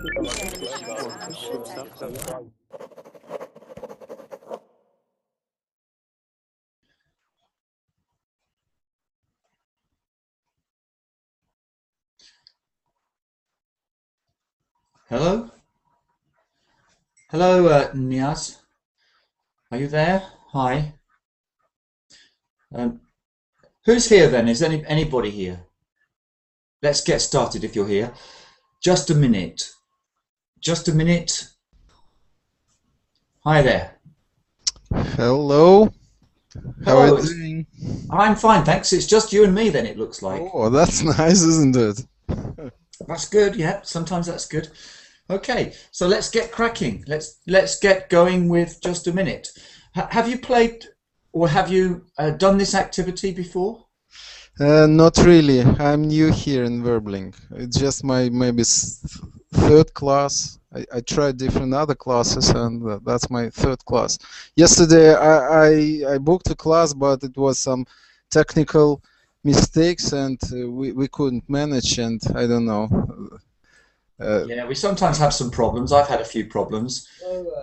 Hello? Hello, Niaz. Are you there? Hi. Um, who's here then? Is anybody here? Let's get started if you're here. Just a minute. Just a minute. Hi there. Hello. How are Hello. you doing? I'm fine, thanks. It's just you and me then, it looks like. Oh, that's nice, isn't it? That's good, yeah. Sometimes that's good. Okay, so let's get cracking. Let's get going with just a minute. Have you played or have you done this activity before? Not really. I'm new here in Verbling. It's just my maybe third class. I tried different other classes, and that's my third class. Yesterday I booked a class, but it was some technical mistakes, and we couldn't manage. And I don't know. Yeah, we sometimes have some problems. I've had a few problems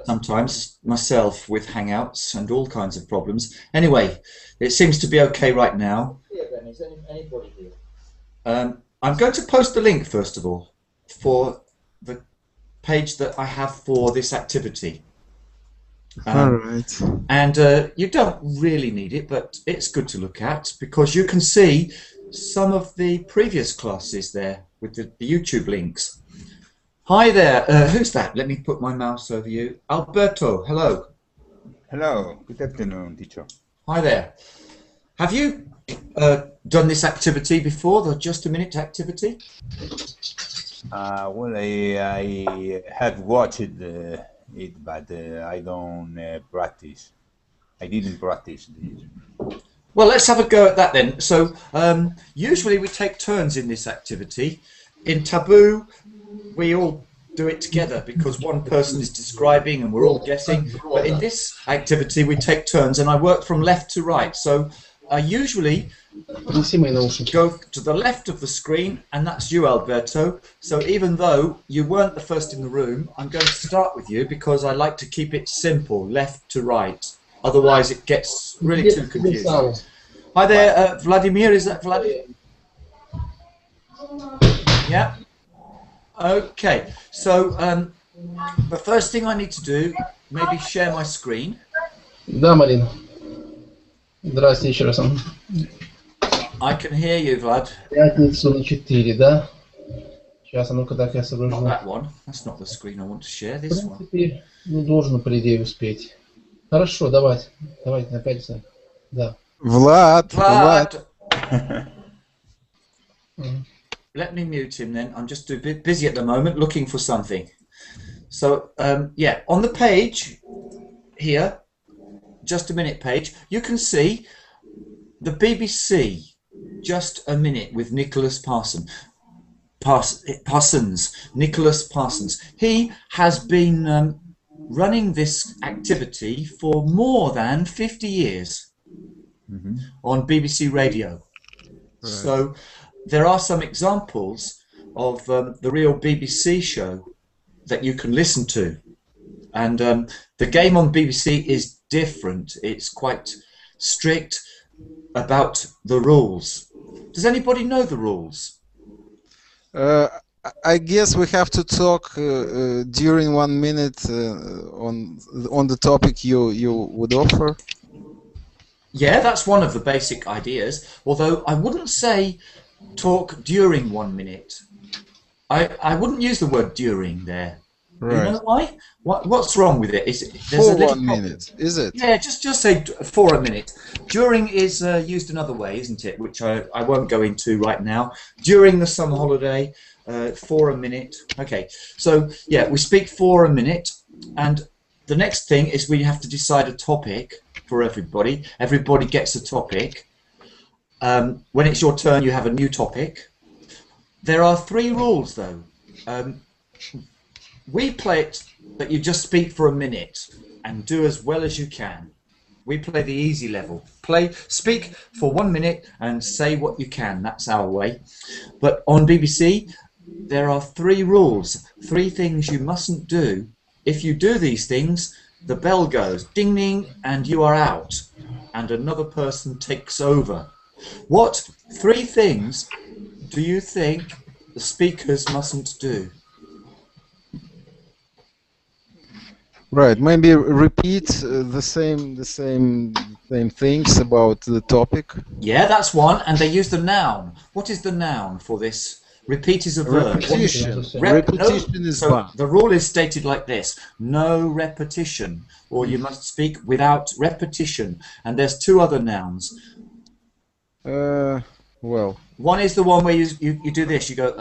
sometimes myself with Hangouts and all kinds of problems. Anyway, it seems to be okay right now. Yeah, Ben, is anybody here? I'm going to post the link first of all for the page that I have for this activity. All right. And you don't really need it, but it's good to look at because you can see some of the previous classes there with the YouTube links. Hi there, who's that? Let me put my mouse over you. Alberto, hello. Hello, good afternoon, teacher. Hi there. Have you done this activity before, the Just a Minute activity? Well, I have watched it, but I don't practice. I didn't practice this. Well, let's have a go at that then. So, usually we take turns in this activity. In Taboo, we all do it together because one person is describing and we're all guessing. But in this activity, we take turns and I work from left to right. So I usually go to the left of the screen, and that's you, Alberto. So even though you weren't the first in the room, I'm going to start with you because I like to keep it simple, left to right. Otherwise, it gets really too confusing. Hi there, Vladimir. Is that Vladimir? Yeah. Okay. So the first thing I need to do, maybe share my screen. Да, Марина. Здрасте еще раз. I can hear you, Vlad. Пятницу на 4, да? Сейчас, а ну-ка, так я соображу. Not that one. That's not the screen I want to share. В This one. принципе, ну, должен, по идее, успеть. Хорошо, давайте. Давайте на 5 часов. Да. Vlad. Let me mute him then. I'm just a bit busy at the moment looking for something. So, yeah, on the page here, Just a Minute page, you can see the BBC Just a Minute with Nicholas Parsons. Nicholas Parsons. He has been running this activity for more than 50 years on BBC Radio. Right. So there are some examples of the real BBC show that you can listen to. And the game on BBC is different. It's quite strict about the rules. Does anybody know the rules? I guess we have to talk during 1 minute on the topic you would offer. Yeah, that's one of the basic ideas. Although I wouldn't say talk during 1 minute. I wouldn't use the word during there. Right. You know why? What's wrong with it? Is it for 1 minute? Is it? Yeah, just say for a minute. During is used another way, isn't it? Which I won't go into right now. During the summer holiday, for a minute. Okay, so yeah, we speak for a minute, and the next thing is we have to decide a topic for everybody. Everybody gets a topic. When it's your turn, you have a new topic. There are 3 rules, though. We play it that you just speak for a minute and do as well as you can. We play the easy level. Speak for 1 minute and say what you can. That's our way. But on BBC, there are 3 rules, 3 things you mustn't do. If you do these things, the bell goes ding ding and you are out, and another person takes over. What 3 things do you think the speakers mustn't do? Right. Maybe repeat the same things about the topic. Yeah, that's one, and they use the noun. What is the noun for this? Repeat is a verb. Repetition. Repetition is so bad. the rule is stated like this: no repetition, or you must speak without repetition. And there's 2 other nouns. Well. One is the one where you do this. You go.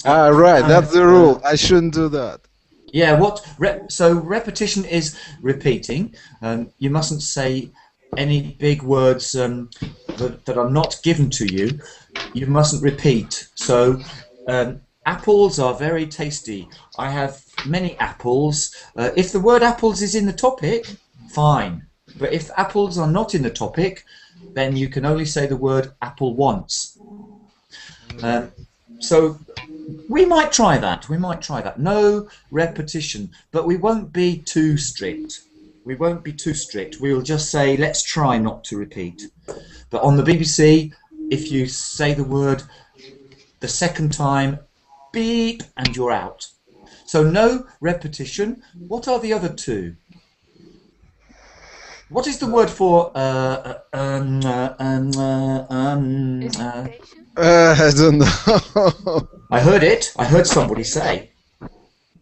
Right. That's the rule. I shouldn't do that. Yeah. So repetition is repeating. You mustn't say any big words that are not given to you. You mustn't repeat. So apples are very tasty. I have many apples. If the word apples is in the topic, fine. But if apples are not in the topic, then you can only say the word apple once. So we might try that. We might try that. No repetition, but we won't be too strict. We won't be too strict. We'll just say, let's try not to repeat. But on the BBC, if you say the word the second time, beep, and you're out. So no repetition. What are the other 2? What is the word for I don't know. I heard it. I heard somebody say.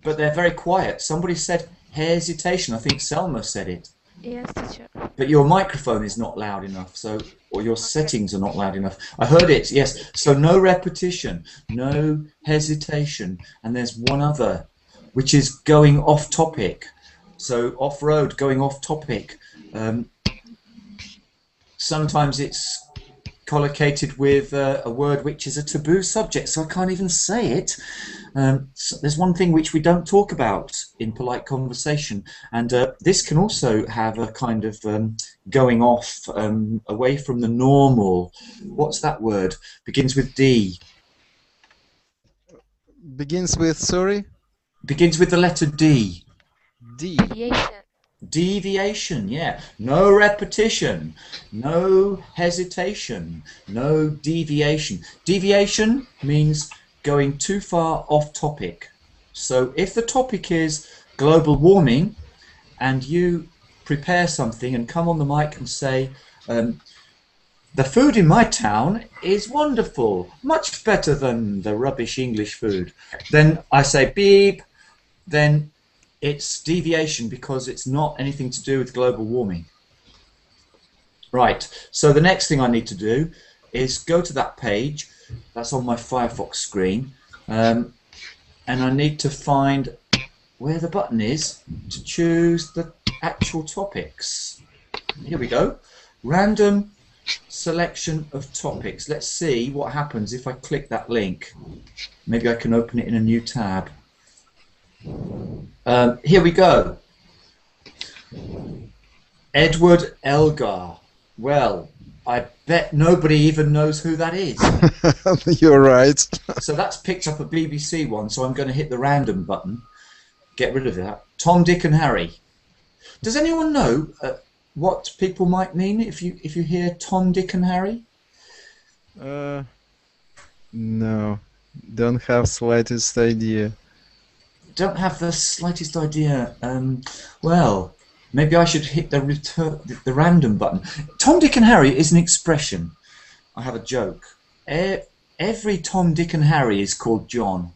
But they're very quiet. Somebody said hesitation. I think Selma said it. Yes, teacher. But your microphone is not loud enough, or your settings are not loud enough. I heard it, yes. So no repetition, no hesitation. And there's one other, which is going off topic. So off-road, going off topic. Sometimes it's collocated with a word which is a taboo subject, so I can't even say it. So there's one thing which we don't talk about in polite conversation, and this can also have a kind of going off away from the normal. What's that word? Begins with D. Begins with, sorry? Begins with the letter D. D. Deviation. Deviation, yeah. No repetition, no hesitation, no deviation. Deviation means going too far off topic. So if the topic is global warming and you prepare something and come on the mic and say, the food in my town is wonderful, much better than the rubbish English food, then I say beep, then it's deviation because it's not anything to do with global warming. Right, so the next thing I need to do is go to that page that's on my Firefox screen, and I need to find where the button is to choose the actual topics. Here we go. Random selection of topics. Let's see what happens if I click that link. Maybe I can open it in a new tab. Here we go. Edward Elgar. Well, I bet nobody even knows who that is. You're right. So that's picked up a BBC one, so I'm going to hit the random button. Get rid of that. Tom, Dick and Harry. Does anyone know what people might mean if you hear Tom, Dick and Harry? No, don't have slightest idea. Don't have the slightest idea. Well, maybe I should hit the random button. Tom, Dick and Harry is an expression. I have a joke. Every Tom, Dick and Harry is called John.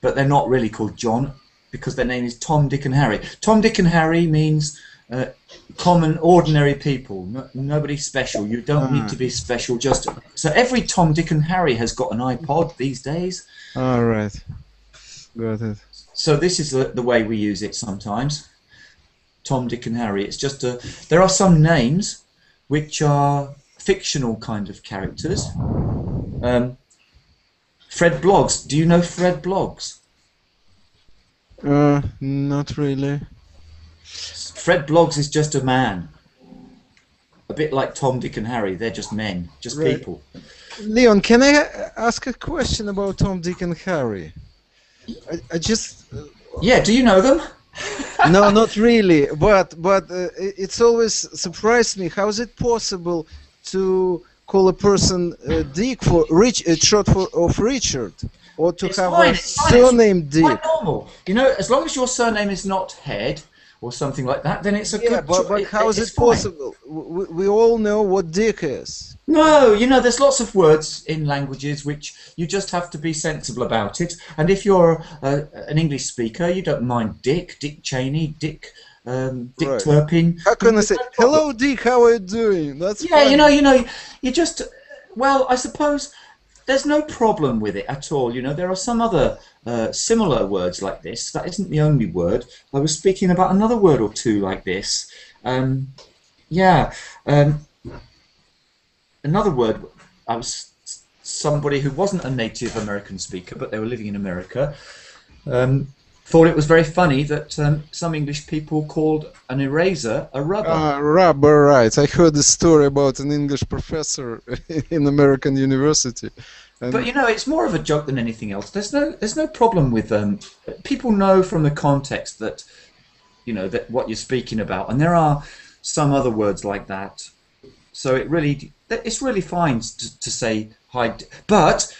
But they're not really called John because their name is Tom, Dick and Harry. Tom, Dick and Harry means common, ordinary people. Nobody special. You don't need to be special. So every Tom, Dick and Harry has got an iPod these days. All right. Got it. So this is the way we use it sometimes. Tom, Dick and Harry. It's just there are some names which are fictional kind of characters. Fred Bloggs. Do you know Fred Bloggs? Not really. Fred Bloggs is just a man. a bit like Tom, Dick, and Harry. They're just men, just Right. people. Leon, can I ask a question about Tom, Dick, and Harry? I just Yeah, do you know them? no, not really. But it's always surprised me. How is it possible to call a person Dick for short for of Richard, or to It's have fine, a it's fine, surname it's Dick? quite normal. You know, as long as your surname is not Head or something like that, then it's a Yeah, good but how is it's it fine. possible? We all know what Dick is. No, you know, there's lots of words in languages which you just have to be sensible about it. And if you're an English speaker, you don't mind Dick Cheney, Dick Right. Turpin. How can I There's say, no problem. hello Dick, how are you doing? That's Yeah, funny. you know, you just, well, I suppose there's no problem with it at all. You know, there are some other similar words like this. That isn't the only word. I was speaking about another word or two like this. Yeah. Another word, I was somebody who wasn't a native American speaker, but they were living in America, thought it was very funny that some English people called an eraser a rubber. Rubber, right. I heard a story about an English professor in American university. And But you know, it's more of a joke than anything else. There's no problem with people know from the context that, you know, that what you're speaking about, and there are some other words like that. So it's really fine to say hi. But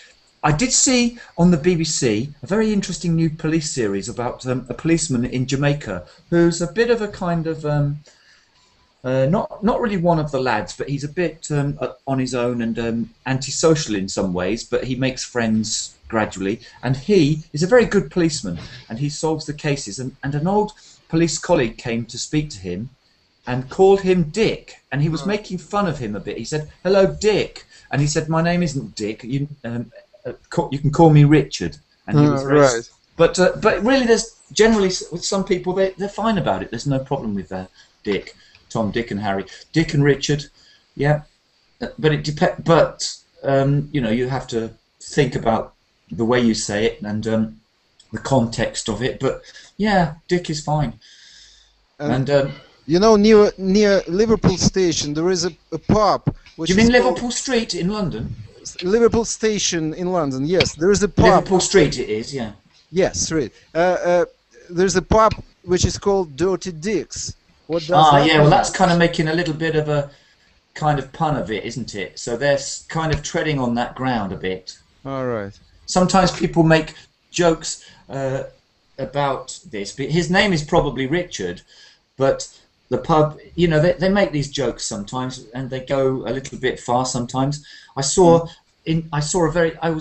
I did see on the BBC a very interesting new police series about a policeman in Jamaica who's a bit of a kind of not really one of the lads, but he's a bit on his own and antisocial in some ways, but he makes friends gradually, and he is a very good policeman, and he solves the cases, and an old police colleague came to speak to him and called him Dick, and he was making fun of him a bit. He said, "Hello, Dick," and he said, "My name isn't Dick. You can call me Richard." And he was very, right. but really, there's generally with some people they're fine about it. There's no problem with Dick, Tom, Dick, and Harry, Dick and Richard, yeah. But it depends. But you know, you have to think about the way you say it and the context of it. But yeah, Dick is fine, and. You know, near Liverpool Station, there is a pub. Which Do you mean is called Liverpool Street in London? Liverpool Station in London? Yes, there is a pub. Liverpool Street it is, yeah. Yes, right. There's a pub which is called Dirty Dick's. What does that Yeah, mean? well that's kind of making a little bit of a kind of pun of it, isn't it? So they're kind of treading on that ground a bit. All right. Sometimes people make jokes about this, but his name is probably Richard, but the pub, you know, they make these jokes sometimes, and they go a little bit far sometimes. I was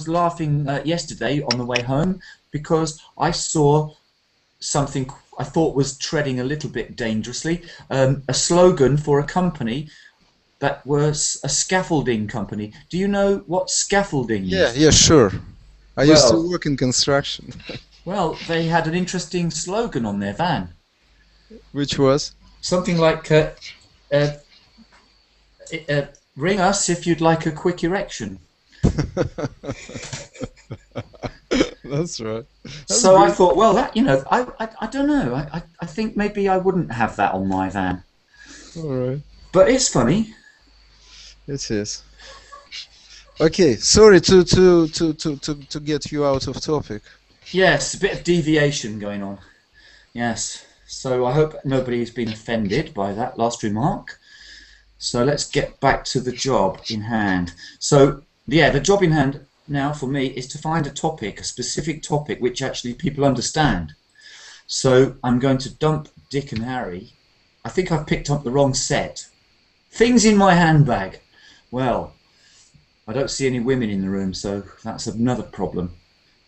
laughing yesterday on the way home because I saw something I thought was treading a little bit dangerously. A slogan for a company that was a scaffolding company. Do you know what scaffolding is? Yeah, sure. I used to Well- work in construction. Well, they had an interesting slogan on their van. Which was? Something like, ring us if you'd like a quick erection. That's right. So I thought, well, that, you know, I don't know. I think maybe I wouldn't have that on my van. All right. But it's funny. It is. Okay, sorry to get you out of topic. Yes, a bit of deviation going on. Yes. So I hope nobody's been offended by that last remark. So let's get back to the job in hand. So yeah, the job in hand now for me is to find a topic, a specific topic which actually people understand. So I'm going to dump Dick and Harry. I think I've picked up the wrong set. Things in my handbag. Well, I don't see any women in the room, so that's another problem.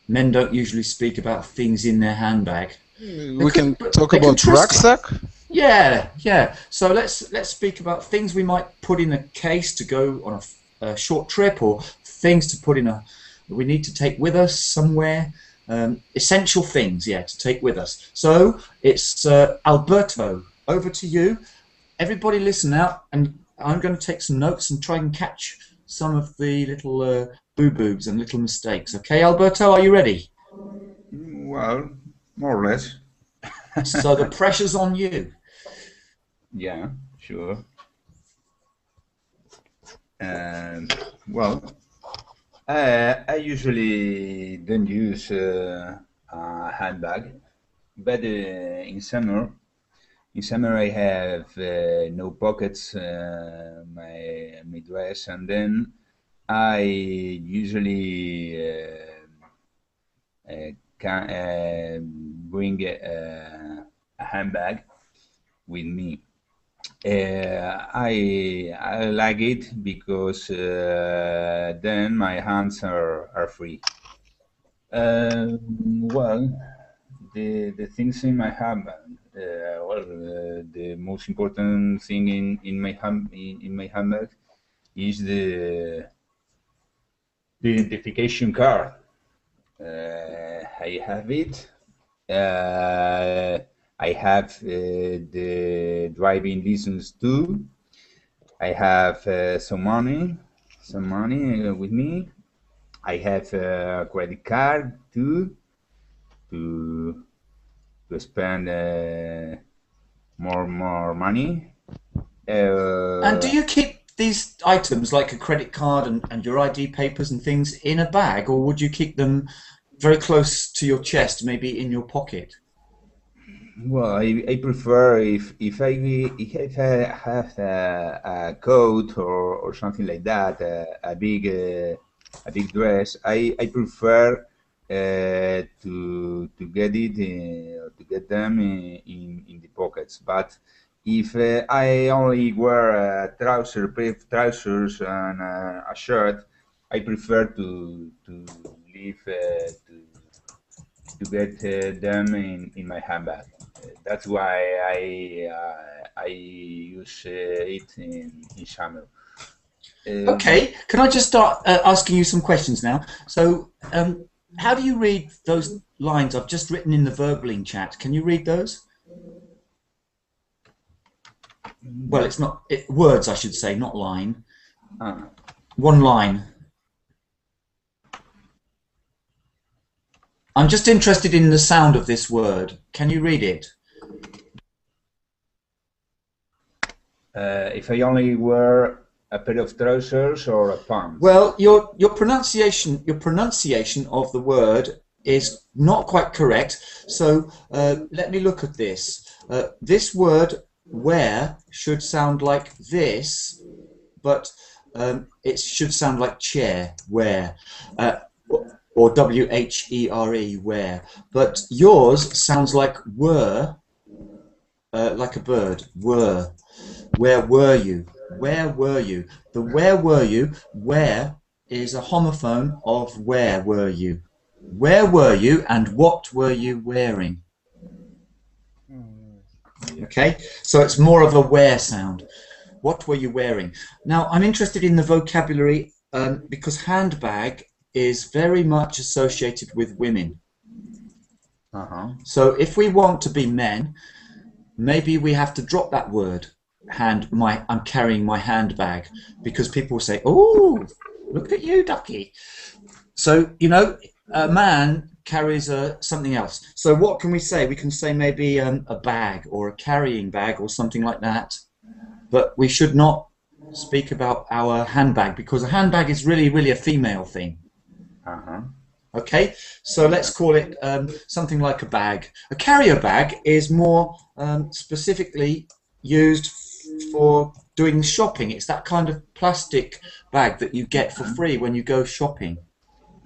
Men don't usually speak about things in their handbag. We can talk they can about trust it. Rucksack. Yeah. So let's speak about things we might put in a case to go on a short trip, or things to put in we need to take with us somewhere. Essential things, yeah, to take with us. So it's Alberto. Over to you. Everybody, listen out, and I'm going to take some notes and try and catch some of the little boo-boos and little mistakes. Okay, Alberto, are you ready? Well, more or less. So the pressure's on you. Yeah, sure. Well, I usually don't use a handbag, but in summer I have no pockets my dress, and then I usually can bring a handbag with me. I like it because then my hands are free. Well, the things in my handbag. The most important thing in my handbag is the identification card. I have it. I have the driving license too. I have some money with me. I have a credit card too to spend more money. And do you keep these items like a credit card and your ID papers and things in a bag, or would you keep them very close to your chest, maybe in your pocket? Well, I prefer if I have a coat or something like that, a big dress. I prefer to get them in the pockets. But if I only wear trousers and a shirt, I prefer to leave to get them in my handbag. That's why I use it in summer. Okay, can I just start asking you some questions now? So, how do you read those lines I've just written in the verbaling chat? Can you read those? Well, it's not words, I should say, not line. One line. I'm just interested in the sound of this word. Can you read it? If I only wear a pair of trousers or a pants. Well, your pronunciation of the word is not quite correct. So let me look at this. This word "wear" should sound like this, but it should sound like chair, wear, or W-H-E-R-E, wear. But yours sounds like were, like a bird, were. Where were you? Where were you? The where were you? Where is a homophone of where were you? Where were you and what were you wearing? Okay, so it's more of a where sound. What were you wearing? Now, I'm interested in the vocabulary because handbag is very much associated with women. So if we want to be men, maybe we have to drop that word. I'm carrying my handbag, because people say, "Oh, look at you, ducky." So a man carries something else. So what can we say? We can say maybe a bag or a carrying bag or something like that. But we should not speak about our handbag, because a handbag is really a female thing. Okay, so let's call it something like a bag. A carrier bag is more specifically used for doing shopping. It's that kind of plastic bag that you get for free when you go shopping.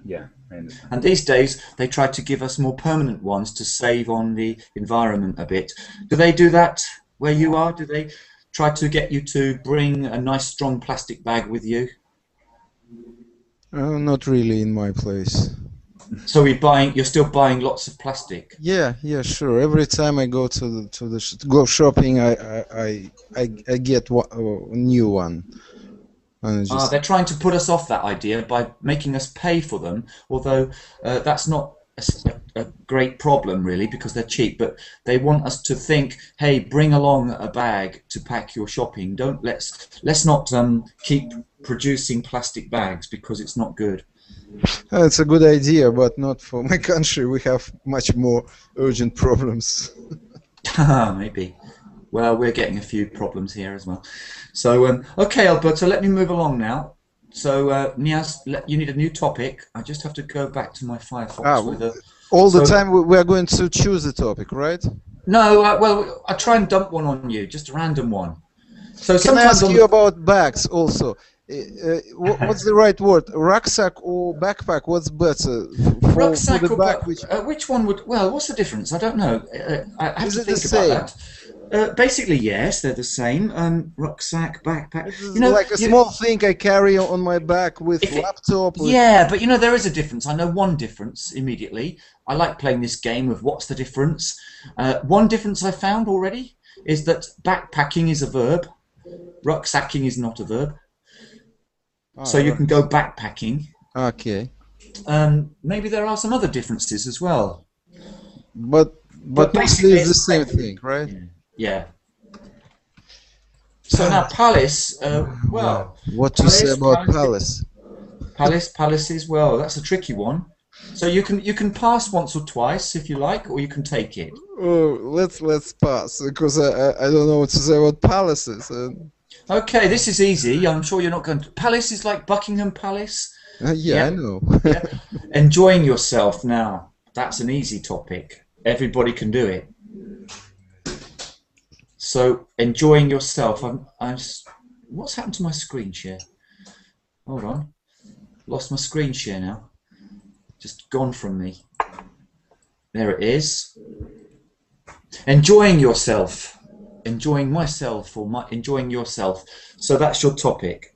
Yeah, I understand. And these days they try to give us more permanent ones to save on the environment a bit. Do they do that where you are? Do they try to get you to bring a nice strong plastic bag with you? Not really in my place. So you're still buying lots of plastic? Yeah, sure. Every time I go go shopping, I get a new one. And They're trying to put us off that idea by making us pay for them, although that's not a great problem really, because they're cheap. But they want us to think, hey, bring along a bag to pack your shopping. Let's not keep producing plastic bags, because it's not good. It's a good idea, but not for my country. We have much more urgent problems. Maybe. Well, we're getting a few problems here as well. So, okay, Alberto, let me move along now. So, Niaz, you need a new topic. I just have to go back to my Firefox with a... All the time we are going to choose a topic, right? No, well, I try and dump one on you, just a random one. So can I ask you about bags also? What's the right word? Rucksack or backpack? What's better? Rucksack for the or back? which one would? Well, what's the difference? I don't know. I have to think about that. Basically, yes, they're the same. Rucksack, backpack. You know, like a small thing I carry on my back with laptop. Yeah, but you know there is a difference. I know one difference immediately. I like playing this game of what's the difference. One difference I found already is that backpacking is a verb. Rucksacking is not a verb. So you can go backpacking. Okay. Maybe there are some other differences as well. But basically it's the same thing, right? Yeah. So now Palace, well... What to say about Palace? Palaces, well, that's a tricky one. So you can pass once or twice if you like, or you can take it. Oh, let's pass, because I don't know what to say about palaces. Okay, this is easy. I'm sure you're not going to... Palace is like Buckingham Palace. Yeah, I know. Yeah. Enjoying yourself now. That's an easy topic. Everybody can do it. So, enjoying yourself. What's happened to my screen share? Hold on. Lost my screen share now. Just gone from me. There it is. Enjoying yourself. Enjoying myself or enjoying yourself. So that's your topic.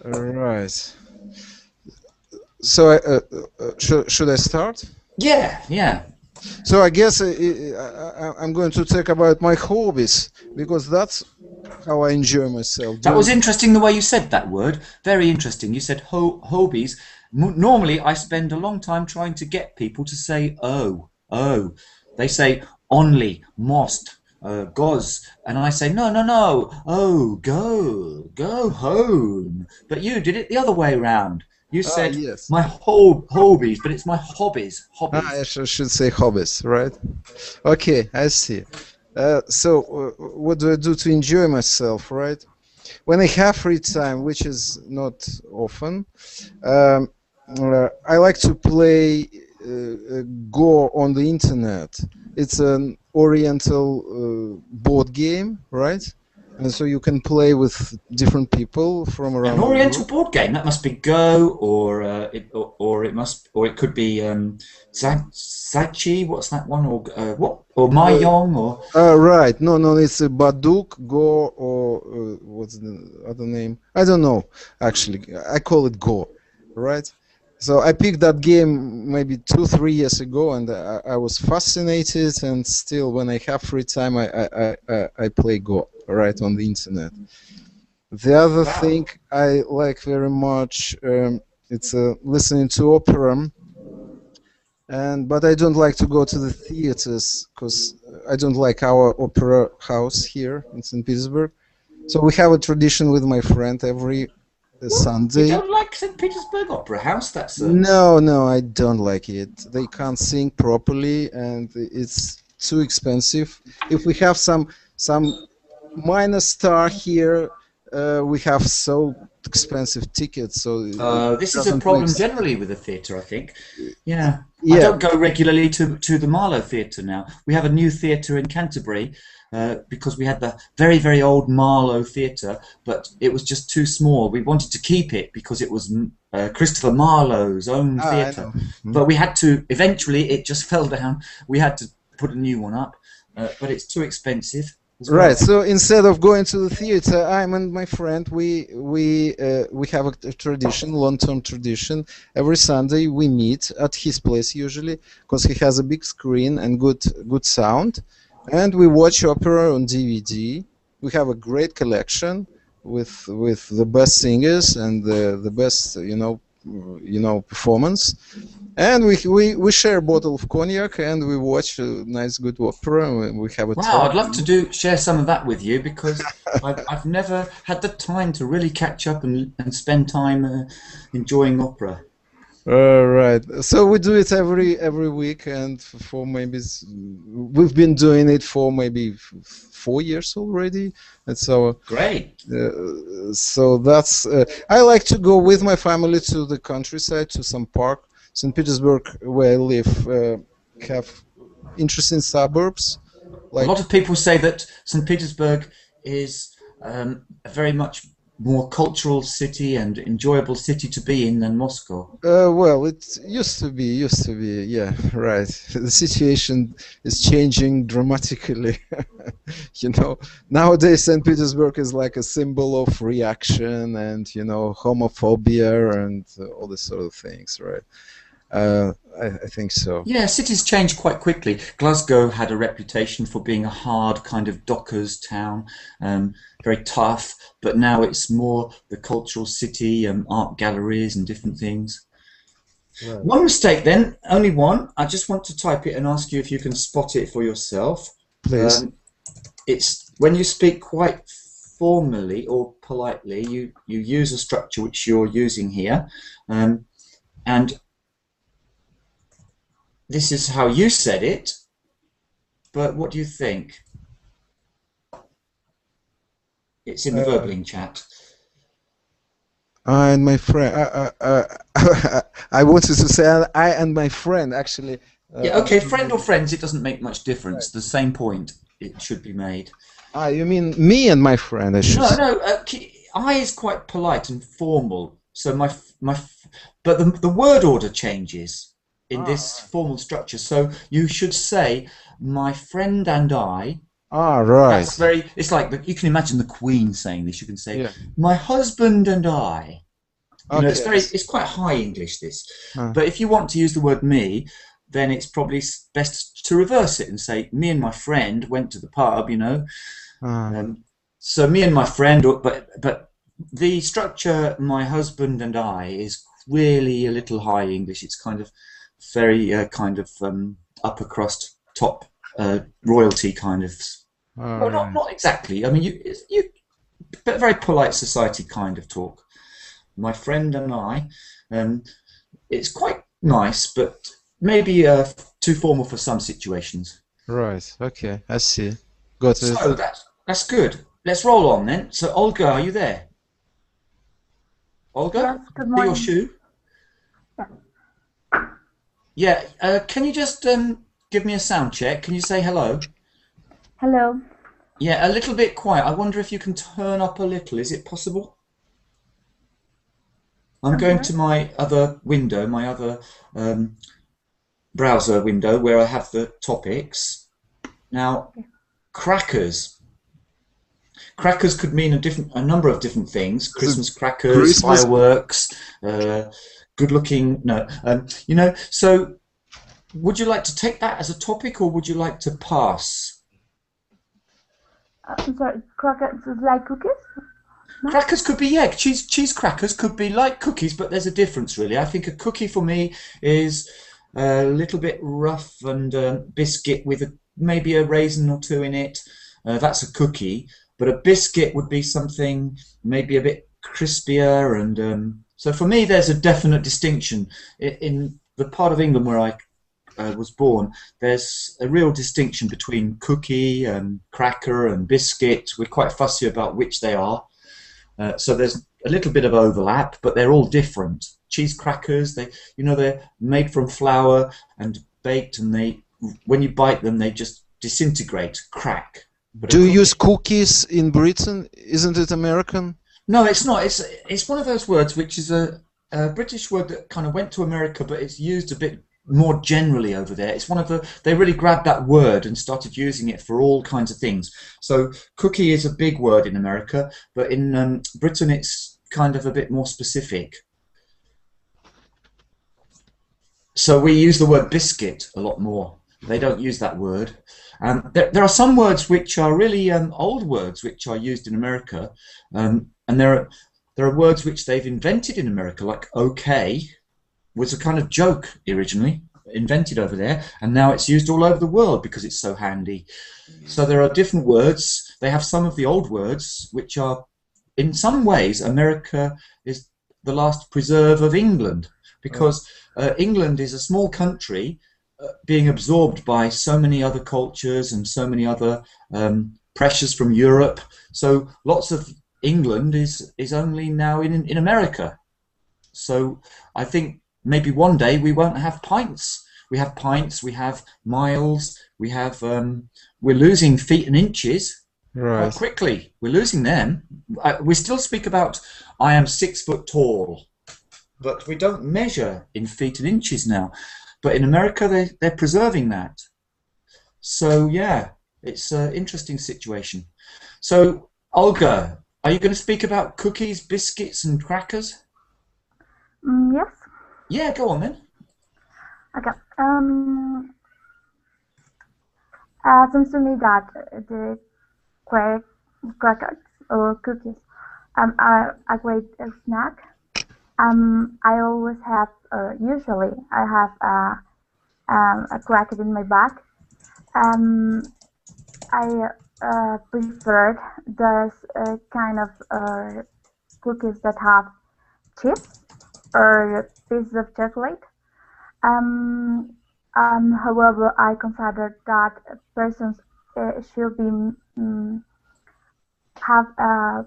Right. So should I start? Yeah. So I guess I'm going to talk about my hobbies, because that's how I enjoy myself. That was interesting the way you said that word. Very interesting. You said hobbies. Normally I spend a long time trying to get people to say oh. They say only, most, goes, and I say no. Oh, go home. But you did it the other way round. You said yes. My hobbies, but it's my hobbies. I should say hobbies, right? Okay, I see. So what do I do to enjoy myself, right? When I have free time, which is not often, I like to play Go on the internet. It's an Oriental board game, right? And so you can play with different people from around. An Oriental board game. That must be Go, or it could be Zachi. What's that one? Or what? Or Mahjong, or. Right. No. It's a Baduk, Go, or what's the other name? I don't know. Actually, I call it Go, right? So I picked that game maybe 2-3 years ago, and I was fascinated. And still, when I have free time, I play Go right on the internet. The other thing I like very much, it's listening to opera. But I don't like to go to the theaters because I don't like our opera house here in St. Petersburg. So we have a tradition with my friend every Sunday. You don't like St. Petersburg Opera House? That's No, I don't like it. They can't sing properly, and it's too expensive. If we have some minor star here, we have so expensive tickets. So this is a problem generally with the theatre, I think. Yeah. I don't go regularly to the Marlow Theatre now. We have a new theatre in Canterbury. Because we had the very, very old Marlow Theatre, but it was just too small. We wanted to keep it because it was Christopher Marlowe's own theatre. But we had to, eventually it just fell down. We had to put a new one up, but it's too expensive. Right, so instead of going to the theater, I and my friend, we have a tradition, long-term tradition. Every Sunday we meet at his place usually, because he has a big screen and good sound. And we watch opera on DVD. We have a great collection with the best singers and the best performance. And we share a bottle of cognac and we watch a nice good opera. We have a Wow, I'd love to share some of that with you, because I've never had the time to really catch up and spend time enjoying opera. Right. So we do it every week, and for maybe we've been doing it for maybe 4 years already, and so Great. so that's I like to go with my family to the countryside, to some park. St. Petersburg, where I live, have interesting suburbs. A Like, lot of people say that St. Petersburg is a very much more cultural city and enjoyable city to be in than Moscow. well, it used to be, yeah, right. The situation is changing dramatically. You know, nowadays St. Petersburg is like a symbol of reaction and, homophobia and all these sort of things, right? I think so. Yeah, cities change quite quickly. Glasgow had a reputation for being a hard kind of dockers town, very tough, but now it's more the cultural city, art galleries and different things. Right. One mistake then, only one. I just want to type it and ask you if you can spot it for yourself. Please. It's when you speak quite formally or politely, you use a structure which you're using here, and this is how you said it, but what do you think? It's in the Verbling chat. I and my friend. I wanted to say I and my friend, actually. Yeah, okay, friend or friends, it doesn't make much difference. The same point it should be made. You mean me and my friend? I should No, say. no. I is quite polite and formal. So but the word order changes in this formal structure. So you should say my friend and I. Right. That's very. It's like you can imagine the Queen saying this. You can say, Yeah. "My husband and I." You know, Okay. it's quite high English this. Huh. But if you want to use the word "me," then it's probably best to reverse it and say, "Me and my friend went to the pub." You know, so me and my friend. But the structure, "my husband and I," is really a little high English. It's kind of very kind of upper crust, top royalty kind of. Well, not exactly. I mean, but very polite society kind of talk. My friend and I, it's quite nice, but maybe too formal for some situations. Right. Okay. I see. Got it. So that's good. Let's roll on then. So Olga, are you there? Olga, Yes, good see morning. your shoe. Yeah. Can you just give me a sound check? Can you say hello? Hello. Yeah, a little bit quiet. I wonder if you can turn up a little. Is it possible? I'm going to my other window, my other browser window where I have the topics. Now, crackers. Crackers could mean a number of different things. Christmas crackers, fireworks, good-looking. No, you know. So, would you like to take that as a topic, or would you like to pass? I'm sorry, crackers is like cookies? No? Crackers could be, yeah, cheese crackers could be like cookies, but there's a difference really. I think a cookie for me is a little bit rough and biscuit with maybe a raisin or two in it. That's a cookie, but a biscuit would be something maybe a bit crispier, and so for me there's a definite distinction. In the part of England where I was born, there's a real distinction between cookie and cracker and biscuit. We're quite fussy about which they are. So there's a little bit of overlap, but they're all different. Cheese crackers, they're made from flour and baked, and when you bite them, they just disintegrate, crack. But do you use cookies in Britain? Isn't it American? No, it's not. It's one of those words which is a British word that kind of went to America, but it's used a bit more generally over there. It's they really grabbed that word and started using it for all kinds of things. So cookie is a big word in America, but in Britain it's kind of a bit more specific. So we use the word biscuit a lot more. They don't use that word. There are some words which are really old words which are used in America, and there are words which they've invented in America, like okay was a kind of joke originally, invented over there, and now it's used all over the world because it's so handy. So there are different words. They have some of the old words, which are, in some ways, America is the last preserve of England, because England is a small country being absorbed by so many other cultures and so many other pressures from Europe. So lots of England is only now in America. So I think maybe one day we won't have pints. We have pints, we have miles, we have we're losing feet and inches quite quickly. We're losing them. We still speak about I am 6 foot tall, but we don't measure in feet and inches now. But in America, they're preserving that. So yeah, it's an interesting situation. So Olga, are you going to speak about cookies, biscuits, and crackers? Yes. Yeah, go on then. Okay. Seems to me that the crackers or cookies are a great snack. I always have, usually, I have a cracker in my bag. I prefer those kind of cookies that have chips or pieces of chocolate. However, I consider that persons should be have I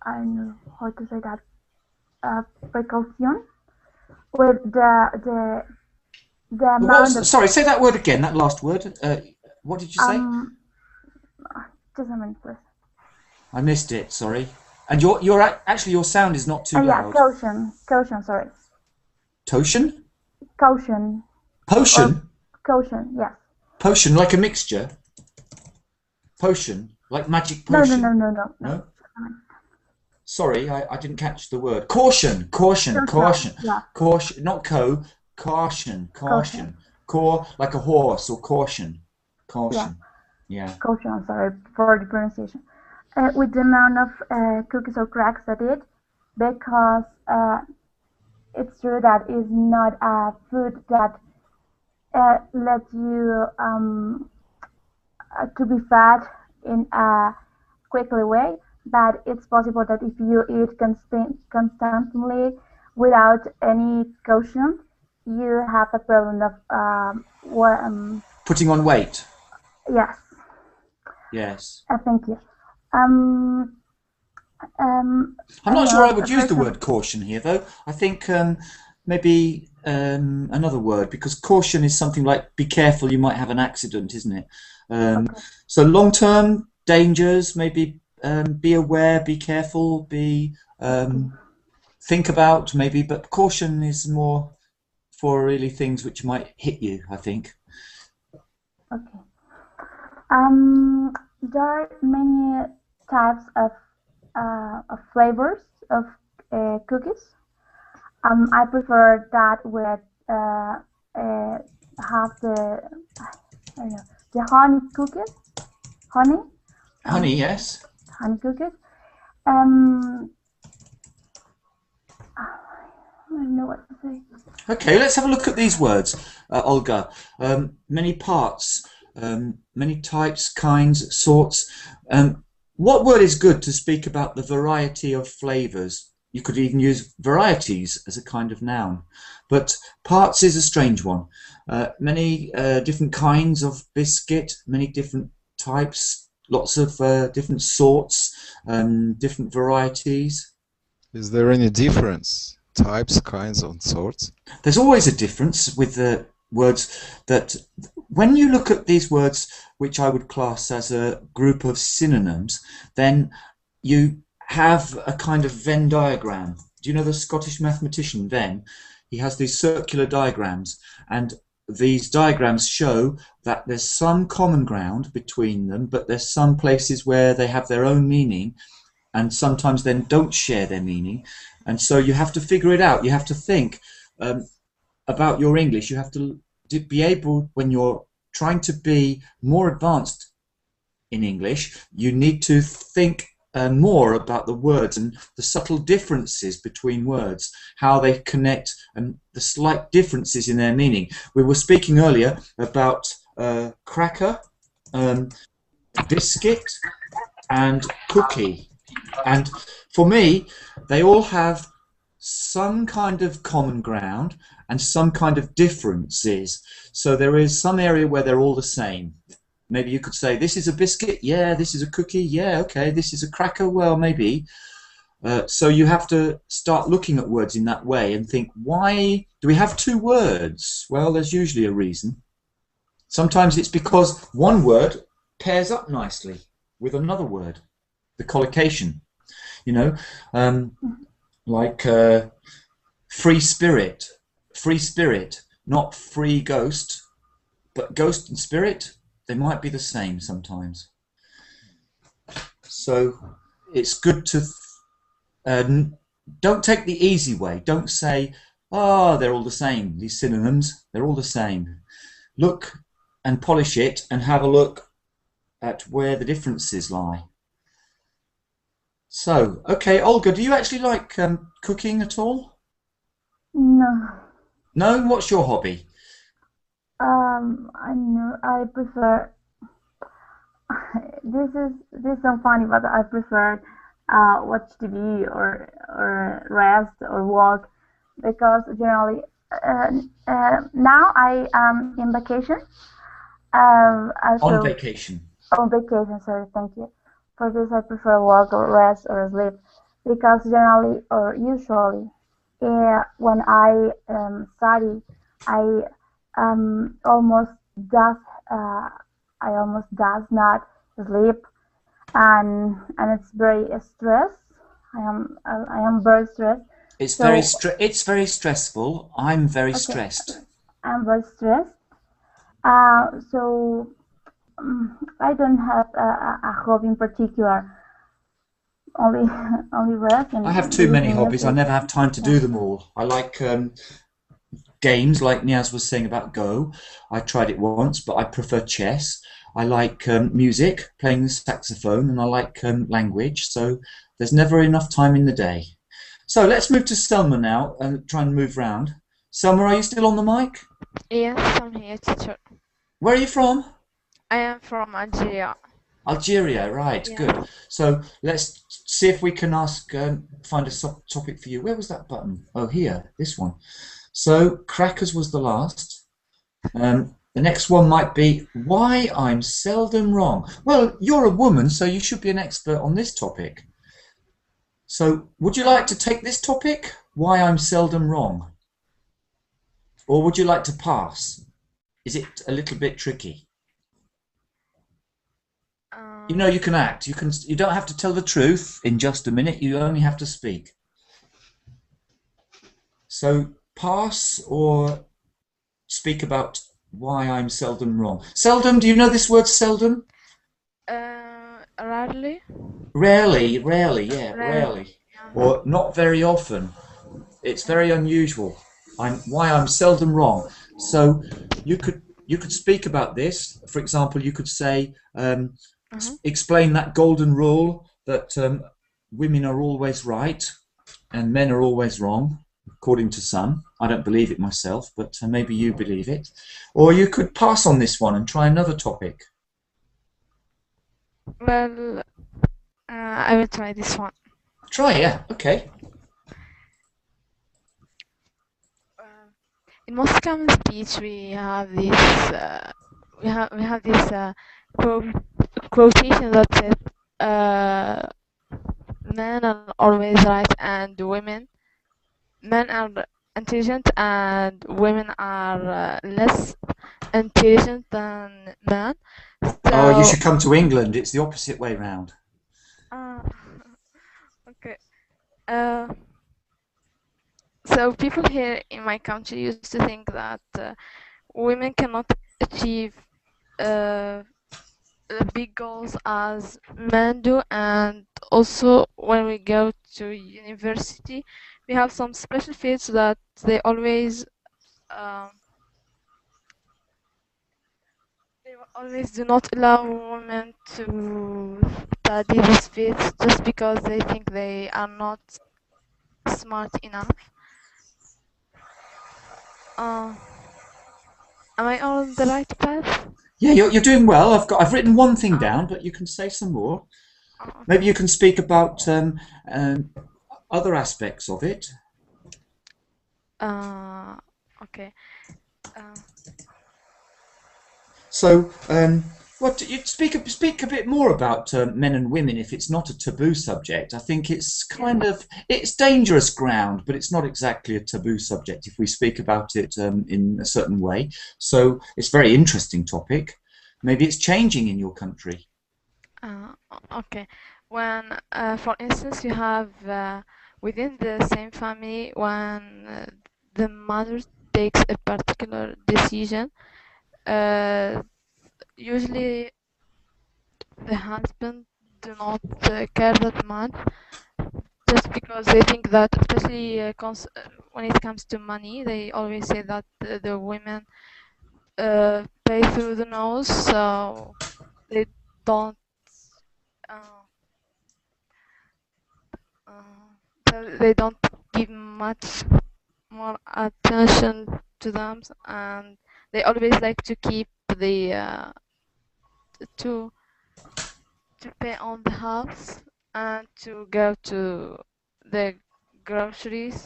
don't know how to say that precaution with the amount of. Sorry, say that word again. That last word. What did you say? Just a minute, please. I missed it. Sorry. And actually your sound is not too loud. Yeah, caution. Sorry. Toshin? Caution. Potion? Caution, yes. Potion, like a mixture? Potion? Like magic potion? No. Sorry, I didn't catch the word. Caution. Yeah. Caution, not caution. Like a horse, or caution. Yeah. Caution, I'm sorry for the pronunciation. With the amount of cookies or cracks I did, because it's true that it's not a food that lets you to be fat in a quickly way, but it's possible that if you eat constantly without any caution, you have a problem of putting on weight. Yes. Yes. Thank you. I'm not sure I would use the word caution here, though. I think maybe another word, because caution is something like be careful, you might have an accident, isn't it? Okay. So long-term dangers, maybe be aware, be careful, think about, maybe, but caution is more for really things which might hit you, I think. Okay. There are many types of flavors of cookies. I prefer that with have the honey cookies. Honey, yes. Honey cookies. I don't know what to say. Okay, let's have a look at these words, Olga. Many parts, many types, kinds, sorts. What word is good to speak about the variety of flavors? You could even use varieties as a kind of noun. But parts is a strange one. Many different kinds of biscuit, many different types, lots of different sorts, different varieties. Is there any difference? Types, kinds, and sorts? There's always a difference with the words that, when you look at these words, which I would class as a group of synonyms, then you have a kind of Venn diagram. Do you know the Scottish mathematician Venn? He has these circular diagrams, and these diagrams show that there's some common ground between them, but there's some places where they have their own meaning, and sometimes then don't share their meaning. And so you have to figure it out. You have to think about your English. You have to be able, when you're trying to be more advanced in English, you need to think more about the words and the subtle differences between words, how they connect, and the slight differences in their meaning. We were speaking earlier about cracker, biscuit, and cookie. And for me, they all have some kind of common ground and some kind of differences. So there is some area where they're all the same. Maybe you could say, this is a biscuit, yeah, this is a cookie, yeah, okay, this is a cracker, well, maybe. So you have to start looking at words in that way and think, why do we have two words? Well, there's usually a reason. Sometimes it's because one word pairs up nicely with another word, the collocation, you know, like free spirit, not free ghost, but ghost and spirit, they might be the same sometimes. So it's good to don't take the easy way. Don't say, oh, they're all the same, these synonyms, they're all the same. Look and polish it and have a look at where the differences lie. So, okay, Olga, do you actually like cooking at all? No. No? What's your hobby? I prefer. This is so funny, but I prefer watch TV or rest or walk, because generally now I am in vacation. On vacation. On vacation, sorry, thank you. For this, I prefer walk or rest or sleep, because generally or usually, when I study, I almost does not sleep, and it's very stressed. I am very stressed. It's So very stressful. I'm very stressed. I'm very stressed. So I don't have a hobby in particular. Only rest and I have too many listening hobbies. I music. never have time to do them all. I like games, like Niaz was saying about Go. I tried it once, but I prefer chess. I like music, playing the saxophone, and I like language. So there's never enough time in the day. So let's move to Selma now and try and move round. Selma, are you still on the mic? Yes, I'm here, teacher. Where are you from? I am from Algeria. Algeria, right, Yeah. good. So let's see if we can find a topic for you. Where was that button? Oh, here, this one. So crackers was the last. The next one might be why I'm seldom wrong. Well, you're a woman, so you should be an expert on this topic. So would you like to take this topic, why I'm seldom wrong? Or would you like to pass? Is it a little bit tricky? You know, you can act. You don't have to tell the truth in just a minute. You only have to speak. So pass or speak about why I'm seldom wrong. Seldom, do you know this word seldom? Rarely. Rarely, yeah, Rarely. rarely. Or not very often. It's very unusual. Why I'm seldom wrong. So you could speak about this. For example, you could say, explain that golden rule that women are always right and men are always wrong, according to some. I don't believe it myself, but maybe you believe it. Or you could pass on this one and try another topic. Well, I will try this one. Try, yeah, okay. In most common speech, we have this quotation that says, "Men are always right, and men are intelligent, and women are less intelligent than men." Oh, you So, should come to England. It's the opposite way round. okay. So people here in my country used to think that women cannot achieve big goals as men do, and also when we go to university, we have some special fields that they always do not allow women to study these fields just because they think they are not smart enough. Am I on the right path? Yeah, you're doing well. I've written one thing down, but you can say some more. Maybe you can speak about other aspects of it. Okay. So, what you speak a bit more about men and women if it's not a taboo subject. I think it's kind of it's dangerous ground, but it's not exactly a taboo subject if we speak about it in a certain way. So it's a very interesting topic. Maybe it's changing in your country. Okay. When, for instance, you have within the same family, when the mother takes a particular decision, usually the husband do not care that much, just because they think that, especially when it comes to money, they always say that the women pay through the nose, so they don't uh, they don't give much more attention to them, and they always like to keep the to pay on the house and to go to the groceries.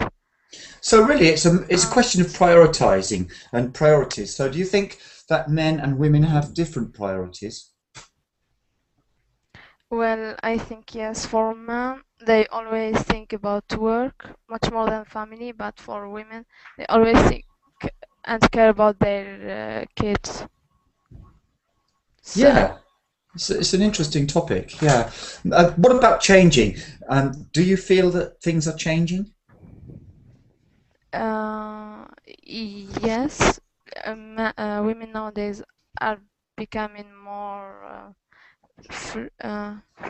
So really, it's a question of prioritizing and priorities. So do you think that men and women have different priorities? Well, I think yes. For men, they always think about work much more than family, but for women, they always think and care about their kids. So, Yeah, it's an interesting topic. Yeah. What about changing? Do you feel that things are changing? yes, women nowadays are becoming more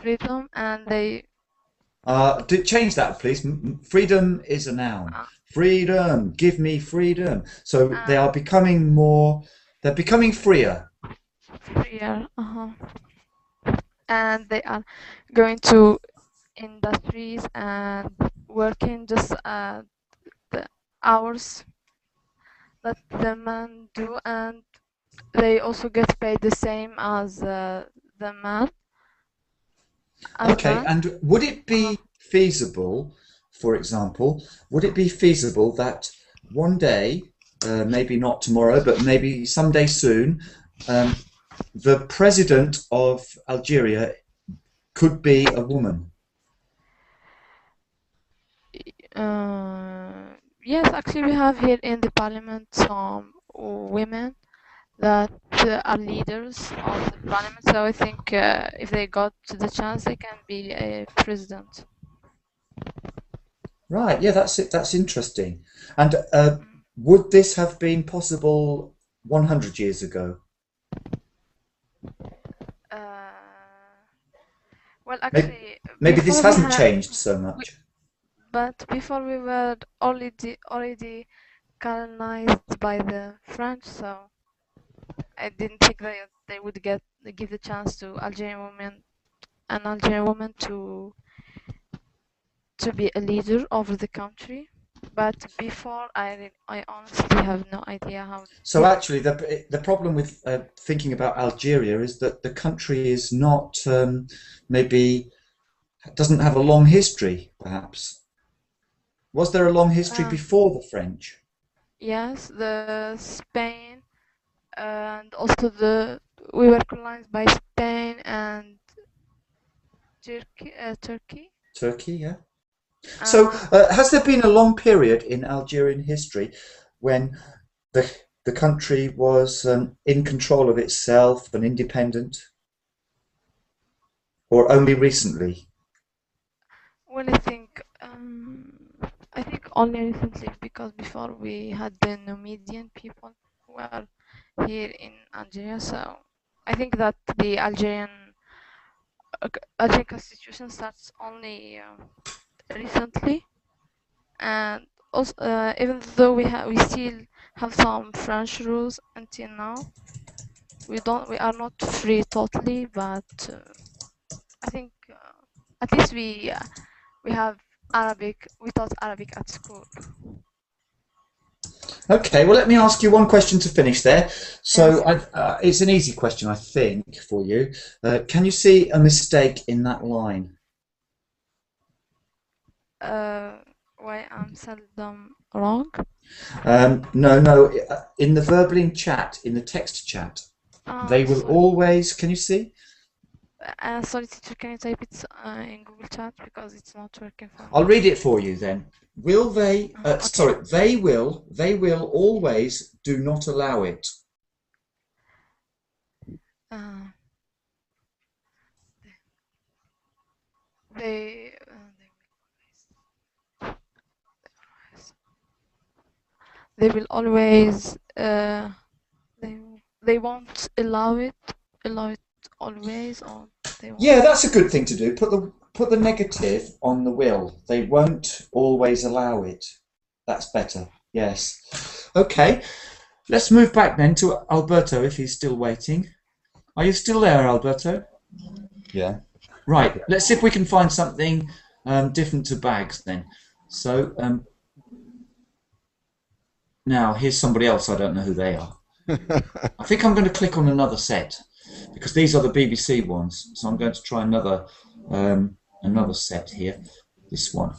freedom, and they Change that, please. Freedom is a noun. Freedom, give me freedom. So they are becoming more. They're becoming freer. freer, and they are going to industries and working just the hours that the men do, and they also get paid the same as the man. Okay, and would it be feasible, for example, would it be feasible that one day, maybe not tomorrow, but maybe someday soon, the president of Algeria could be a woman? Yes, actually, we have here in the parliament some women that are leaders of the parliament. So I think if they got the chance, they can be a president. Right, yeah, that's it. That's interesting. And would this have been possible 100 years ago? Well, actually, Maybe this before we hasn't had, changed so much. but before we were already colonized by the French, so I didn't think they would give the chance to an Algerian woman to be a leader of the country. But before, I honestly have no idea how. So actually, the problem with thinking about Algeria is that the country is not maybe doesn't have a long history, perhaps. Was there a long history before the French? Yes, the Spain, and also we were colonized by Spain and Turkey. Turkey, yeah. So has there been a long period in Algerian history when the country was in control of itself and independent, or only recently? Well, I think only recently, because before we had the Numidian people who were here in Algeria. So I think that the Algerian constitution starts only recently, and also even though we still have some French rules until now, we are not free totally, but I think at least we have Arabic. We taught Arabic at school. Okay, well, let me ask you one question to finish there. So it's an easy question, I think, for you. Can you see a mistake in that line? Why I'm seldom wrong? No. In the Verbling chat, in the text chat, they will Sorry. always. Can you see? Sorry, teacher, can you type it in Google Chat because it's not working for me? I'll read it for you then. Will they? Okay. Sorry, they will. They will always do not allow it. They will always. They won't allow it. Allow it always, or they won't. Yeah, that's a good thing to do. Put the negative on the will. They won't always allow it. That's better. Yes. Okay. Let's move back then to Alberto if he's still waiting. Are you still there, Alberto? Yeah. Right. Let's see if we can find something different to bags then. So now here's somebody else. I don't know who they are. I think I'm going to click on another set because these are the BBC ones. So I'm going to try another set here. This one.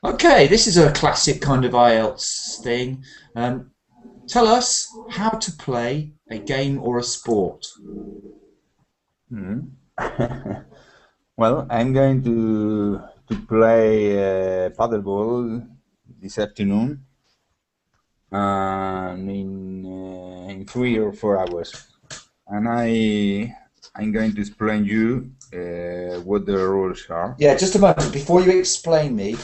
Okay, this is a classic kind of IELTS thing. Tell us how to play a game or a sport. Well, I'm going to play paddleball this afternoon in 3 or 4 hours, and I'm going to explain you what the rules are. Yeah, just a moment. Before you explain me,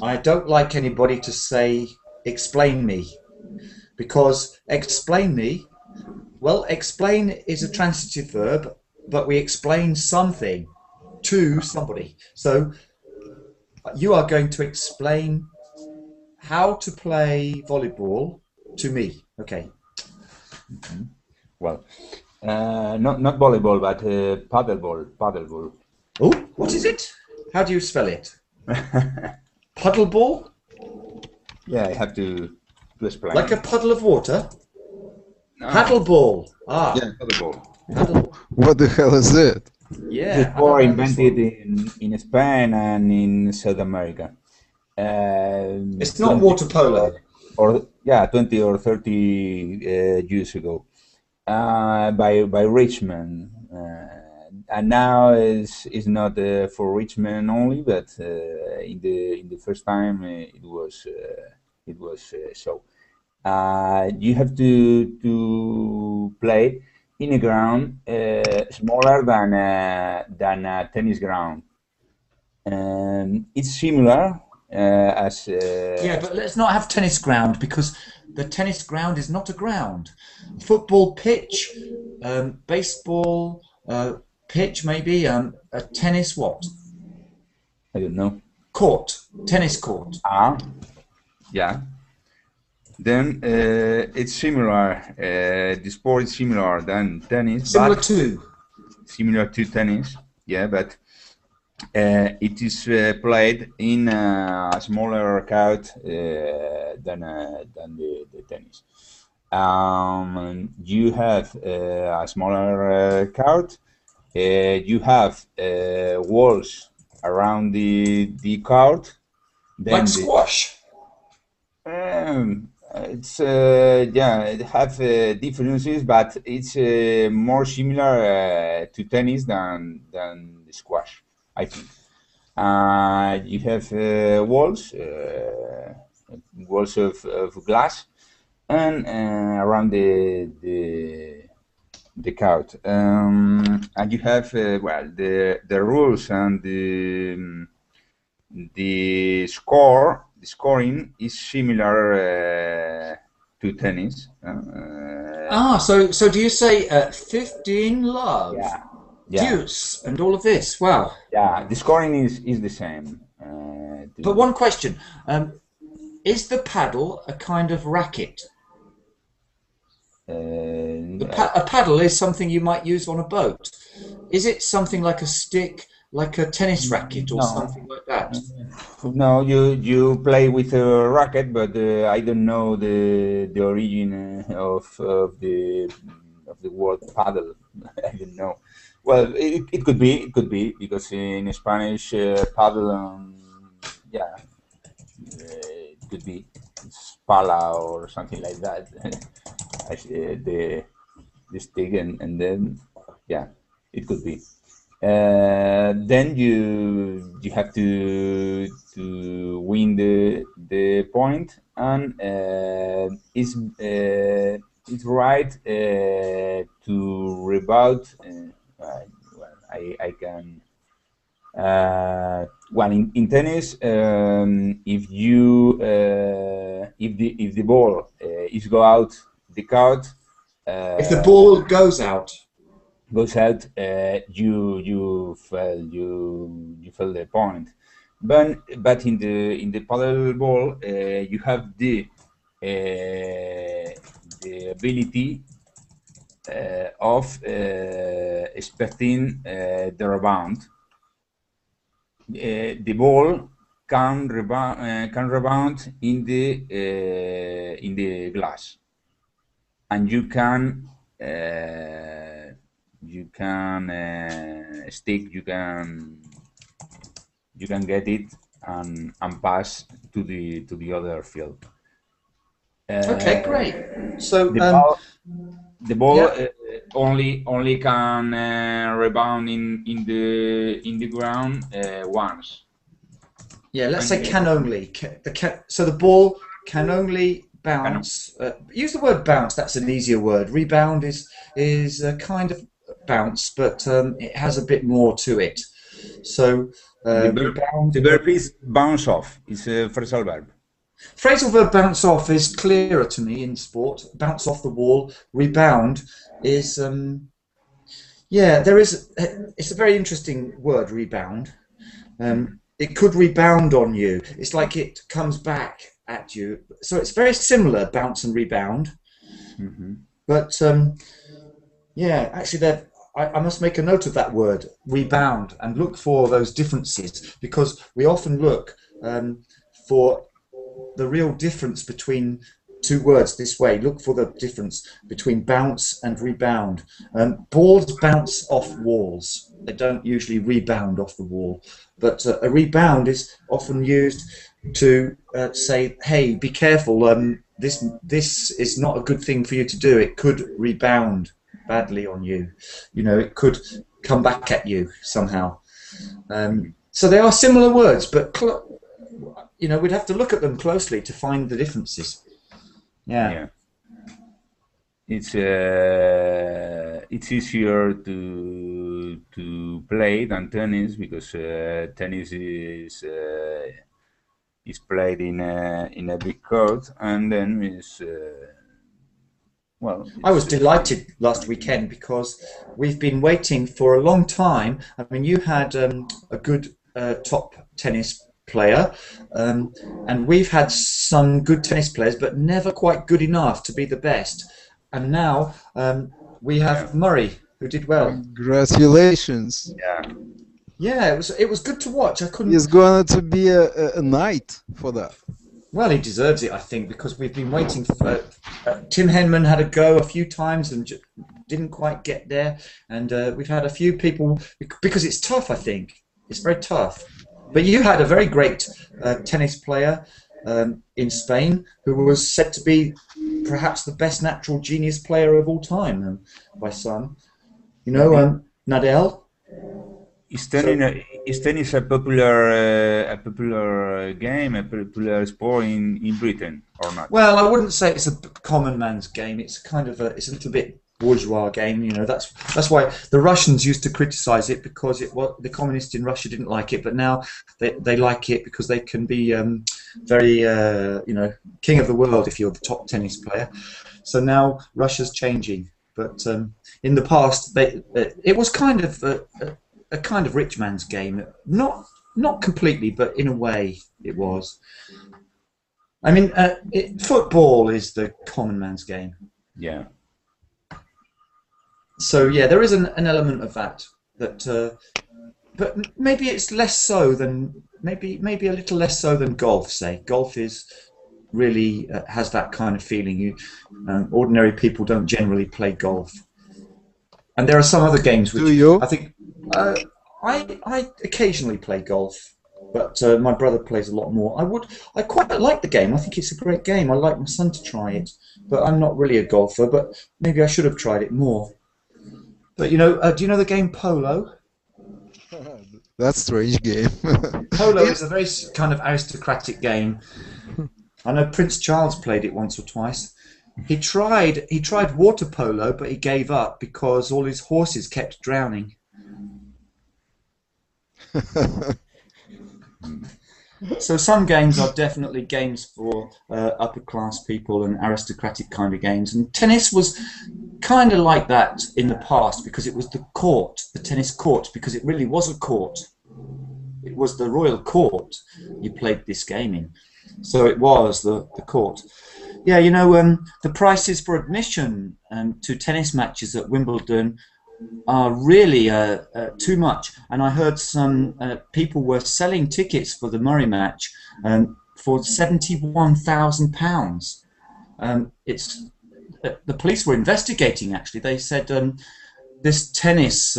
I don't like anybody to say explain me, because explain me, well, explain is a transitive verb, but we explain something to somebody. So you are going to explain how to play volleyball to me. Okay. Well, not volleyball, but paddleball. Oh, what is it? How do you spell it? Puddleball? Yeah, I have to explain. Like a puddle of water? No. Paddleball. Ah. Yeah, paddleball. Paddleball. What the hell is it? Yeah. Before invented in Spain and in South America. It's not water polo. Or 20 or 30 years ago, by Richmond, and now is not for Richmond only, but in the first time it was so. You have to play in a ground smaller than a tennis ground, and it's similar. Yeah, but let's not have tennis ground, because the tennis ground is not a ground. Football pitch, baseball pitch, maybe a tennis what? I don't know. Court, tennis court. Yeah. Then it's similar. The sport is similar than tennis. Similar to tennis. Yeah, but. It is played in a smaller court than the tennis. You have a smaller court. You have walls around the court. Then like squash. It's it have differences, but it's more similar to tennis than the squash, I think. You have walls of glass, and around the court, and you have the rules and the scoring is similar to tennis. So do you say 15 love? Yeah. Deuce and all of this. Wow. Yeah, the scoring is the same. But one question: is the paddle a kind of racket? A paddle is something you might use on a boat. Is it something like a stick, like a tennis racket, or something like that? No, you play with a racket, but I don't know the origin of the word paddle. I don't know. Well, it could be could be Spala or something like that. The stick, and then yeah, it could be. Then you have to win the point, and it's right to rebound. Well, I can. Well, in tennis, if the ball is go out the court, If the ball goes out, you fail the point. But in the paddle ball, you have the ability of expecting the rebound. The ball can rebound in the glass, and you can stick. You can get it and pass to the other field. okay, great. So the ball yeah. only can rebound in the ground once. Yeah, let's say can only. So the ball can only bounce. Use the word bounce. That's an easier word. Rebound is a kind of bounce, but it has a bit more to it. So rebound. The verb is bounce off. It's a phrasal verb. Phrasal verb bounce off is clearer to me in sport. Bounce off the wall. Rebound is yeah. It's a very interesting word. Rebound. It could rebound on you. It's like it comes back at you. So it's very similar, bounce and rebound. Mm-hmm. But yeah, actually, I must make a note of that word, rebound, and look for those differences, because we often look for the real difference between two words this way. Look for the difference between bounce and rebound. Balls bounce off walls. They don't usually rebound off the wall. But a rebound is often used to say, hey, be careful, this is not a good thing for you to do. It could rebound badly on you. You know, it could come back at you somehow. So they are similar words, but you know, we'd have to look at them closely to find the differences. Yeah. It's easier to play than tennis, because tennis is played in a big court, and then well. I was delighted last weekend because we've been waiting for a long time. I mean, you had a good top tennis player, and we've had some good tennis players, but never quite good enough to be the best. And now we have Murray, who did well. Congratulations! Yeah, it was good to watch. I couldn't. He's going to be a knight for that. Well, he deserves it, I think, because we've been waiting for. Tim Henman had a go a few times and didn't quite get there, and we've had a few people, because it's tough. I think it's very tough. But you had a very great tennis player in Spain who was said to be perhaps the best natural genius player of all time by some. You know, Nadal. Is tennis a popular game, a popular sport in Britain, or not? Well, I wouldn't say it's a common man's game. It's kind of it's a little bit bourgeois game. You know, that's why the Russians used to criticize it, because the communists in Russia didn't like it, but now they like it because they can be very you know, king of the world if you're the top tennis player. So now Russia's changing, but in the past it was kind of a kind of rich man's game. Not completely, but in a way it was. I mean, football is the common man's game. Yeah. So yeah, there is an element of that. But maybe it's less so than maybe a little less so than golf. Say golf is really has that kind of feeling. Ordinary people don't generally play golf, and there are some other games which I think I occasionally play golf, but my brother plays a lot more. I quite like the game. I think it's a great game. I like my son to try it, but I'm not really a golfer. But maybe I should have tried it more. But you know, do you know the game Polo? That's a strange game. Polo is a very kind of aristocratic game. I know Prince Charles played it once or twice. He tried water polo, but he gave up because all his horses kept drowning. So some games are definitely games for upper class people and aristocratic kind of games. And tennis was kind of like that in the past because it was the court, the tennis court, because it really was a court. It was the royal court you played this game in. So it was the court. Yeah, you know, the prices for admission to tennis matches at Wimbledon are really too much. And I heard some people were selling tickets for the Murray match for £71,000. The police were investigating, actually. They said this tennis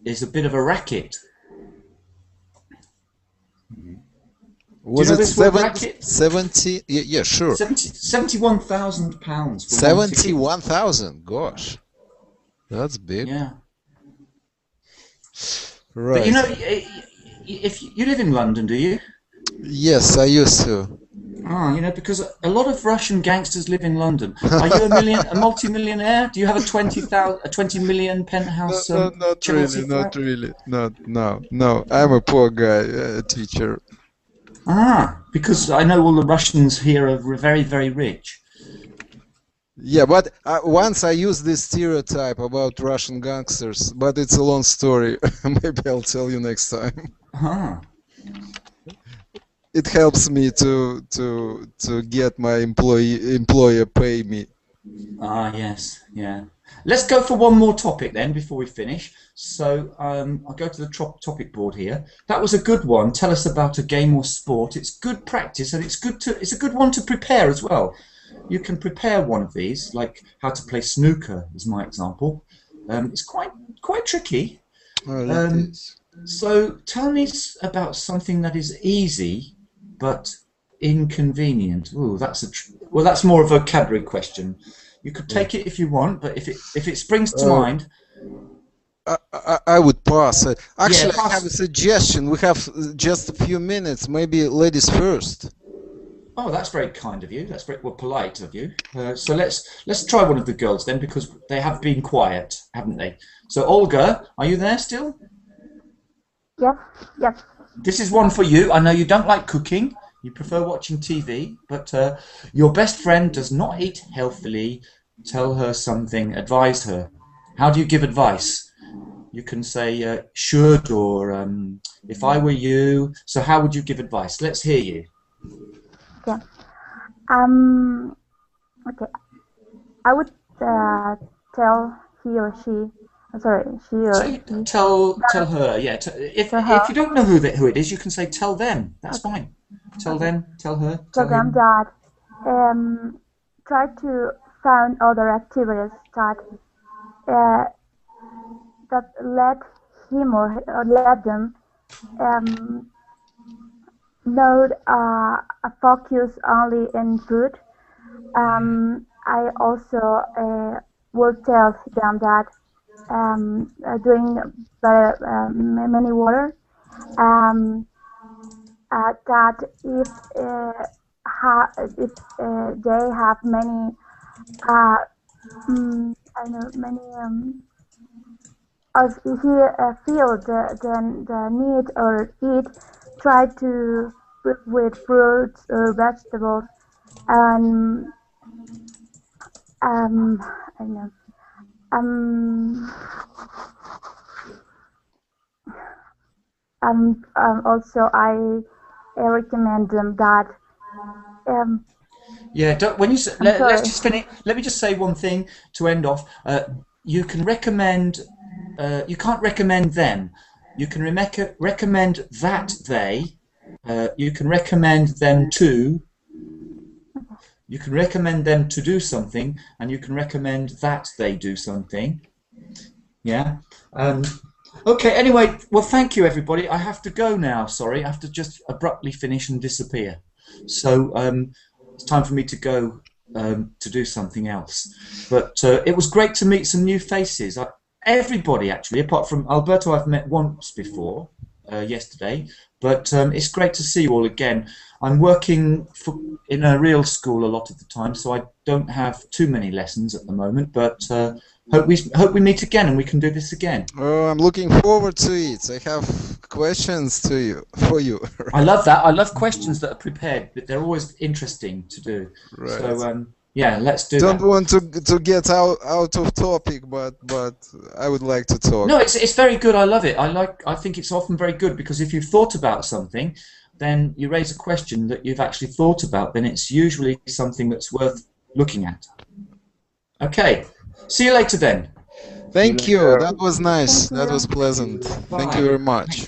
is a bit of a racket. Was it 70? Yeah, sure. £71,000. 71,000. Gosh, that's big. Yeah. Right. But you know, if you live in London, do you? Yes, I used to. Ah, you know, because a lot of Russian gangsters live in London. Are you a multi-millionaire? Do you have a 20 million penthouse? No, not really, not really. No. I'm a poor guy, a teacher. Ah, because I know all the Russians here are very, very rich. Yeah, but once I used this stereotype about Russian gangsters, but it's a long story. Maybe I'll tell you next time. Ah. It helps me to get my employer pay me. Ah, yes, yeah. Let's go for one more topic then before we finish. So I'll go to the topic board here. That was a good one. Tell us about a game or sport. It's good practice, and it's a good one to prepare as well. You can prepare one of these, like how to play snooker is my example. It's quite tricky. So tell me about something that is easy but inconvenient. Ooh, well, that's more a vocabulary question. You could take it if you want, but if it springs to mind. I would pass. Actually, pass. I have a suggestion. We have just a few minutes. Maybe ladies first. Oh, that's very kind of you. That's very polite of you. So let's try one of the girls then, because they have been quiet, haven't they? So Olga, are you there still? Yes. This is one for you. I know you don't like cooking. You prefer watching TV, but your best friend does not eat healthily. Tell her something. Advise her. How do you give advice? You can say should or if I were you. So how would you give advice? Let's hear you. Okay. Okay. I would tell he or she. Sorry, she or he. Tell her. Yeah. If you don't know who it is, you can say tell them. That's fine. Tell them. Tell her. Tell them that try to find other activities that let him or let them not focus only in food. I also will tell them that drink many water. That if they have many if he feel the need or eat, try to with fruits or vegetables, and also I recommend them that. Yeah, when you say, let's just finish. Let me just say one thing to end off. You can recommend. You can't recommend them. You can recommend that they. You can recommend them to. You can recommend them to do something, and you can recommend that they do something. Yeah. Okay, anyway, well, thank you, everybody. I have to go now, sorry. I have to just abruptly finish and disappear. So it's time for me to go to do something else. But it was great to meet some new faces. Everybody, actually, apart from Alberto, I've met once before, yesterday. But it's great to see you all again. I'm working in a real school a lot of the time, so I don't have too many lessons at the moment, but hope we meet again and we can do this again. Oh, I'm looking forward to it. I have questions for you. I love that. I love questions that are prepared, but they're always interesting to do. Right. So yeah, let's do Don't that. want to get out of topic, but I would like to talk. No, it's very good. I love it. I think it's often very good because if you've thought about something, then you raise a question that you've actually thought about, then it's usually something that's worth looking at. Okay. See you later then. Thank you. That was nice. That was pleasant. Thank you very much.